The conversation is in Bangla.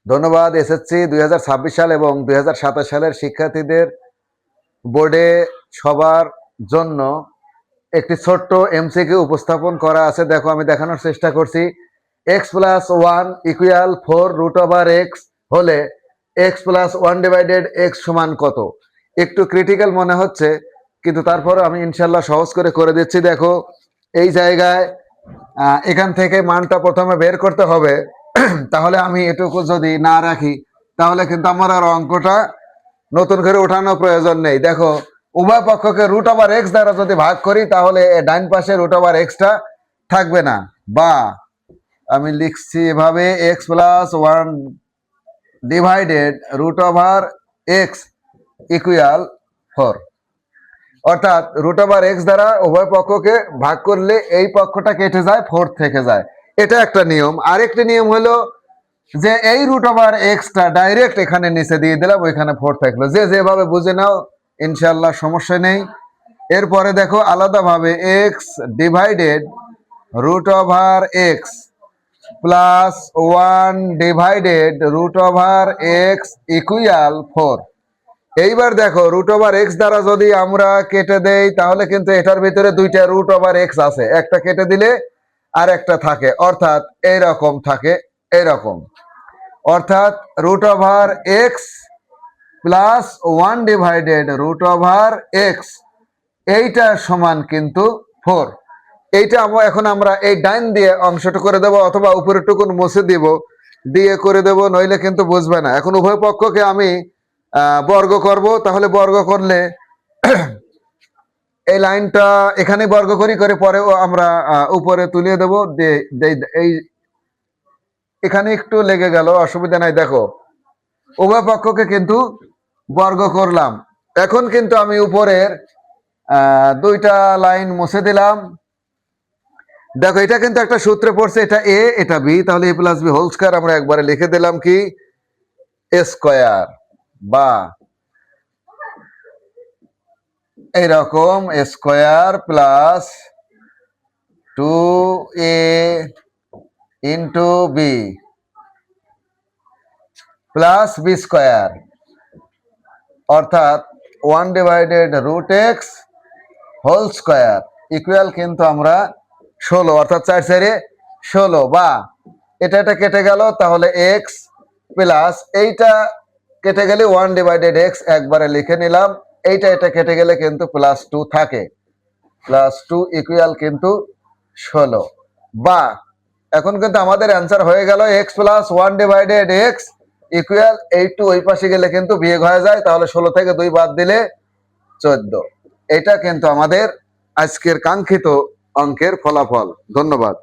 ধন্যবাদ। এসএসসি 2026 সাল এবং 2027 সালের শিক্ষার্থীদের বোর্ডে সবার জন্য একটি ছোট্ট এমসিকিউ উপস্থাপন করা আছে। দেখো, আমি দেখানোর চেষ্টা করছি। x+1 ইকুয়াল 4√x হলে x+1/x সমান কত? একটু ক্রিটিক্যাল মনে হচ্ছে, কিন্তু তারপরে আমি ইনশাল্লাহ সহজ করে দিচ্ছি। দেখো, এই জায়গায় এখান থেকে মানটা প্রথমে বের করতে হবে। তাহলে আমি এটুকু যদি না রাখি, তাহলে কিন্তু আমার আর অঙ্কটা নতুন করে ওঠানো প্রয়োজন নেই। দেখো, উভয় পক্ষকে √x দ্বারা যদি ভাগ করি, তাহলে ডাইন পাশে √xটা থাকবে না, বা আমি লিখছি এভাবে x+1 ডিভাইডেড √x ইকুয়াল 4। অর্থাৎ √x দ্বারা উভয় পক্ষকে ভাগ করলে এই পক্ষটা কেটে যায়, 4 থেকে যায়। এটা একটা নিয়ম। আরেকটি নিয়ম হলো যে এই √xটা ডাইরেক্ট এখানে নিচে দিয়ে দিলাম, ওইখানে 4 থাকলো। যে যেভাবে বুঝে নাও, ইনশাল্লাহ সমস্যা নেই। এরপরে দেখো, আলাদাভাবে x divided √x plus 1 divided √x equal 4। এইবার দেখো, √x দ্বারা যদি আমরা কেটে দেই, তাহলে কিন্তু এটার ভিতরে দুইটা √x আছে, একটা কেটে দিলে আর একটা থাকে, অর্থাৎ এইরকম থাকে, এইরকম। অর্থাৎ √x প্লাস 1 ডিভাইডেড √x এইটা সমান কিন্তু 4। এইটা এখন আমরা এই ডাইন দিয়ে অংশটা করে দেব, অথবা উপরের টুকুন মুছে দিব, দিয়ে করে দেব, নইলে কিন্তু বুঝবে না। এখন উভয় পক্ষকে আমি বর্গ করব। তাহলে বর্গ করলে এই লাইনটা এখানে বর্গ করে পরেও আমরা উপরে তুলিয়ে দেব। এই এখানে একটু লেগে গেল, অসুবিধা নাই। দেখো, উভয় পক্ষকে কিন্তু বর্গ করলাম। এখন কিন্তু আমি উপরের দুইটা লাইন মুছে দিলাম। দেখো, এটা কিন্তু একটা সূত্রে পড়ছে, এটা এ, এটা বি, তাহলে a+b² আমরা একবারে লিখে দিলাম কি স্কয়ার, বা এইরকম square plus 2a into B plus b², অর্থাৎ 1 divided √x whole square equal কিন্তু আমরা 16, অর্থাৎ 4×4 16, বা এটা কেটে গেল, তাহলে x প্লাস এইটা কেটে গেলে 1 ডিভাইডেড x একবারে লিখে নিলাম। এটা কেটে গেলে কিন্তু +2 থাকে, +2 ইকুয়াল কিন্তু 16, বা এখন কিন্তু আমাদের অ্যান্সার হয়ে গেল x+1 ডিভাইডেড x ইকুয়াল 8। ওই পাশে গেলে কিন্তু বিয়োগ হয়ে যায়, তাহলে 16 থেকে 2 বাদ দিলে 14। এটা কিন্তু আমাদের আজকের কাঙ্ক্ষিত অঙ্কের ফলাফল। ধন্যবাদ।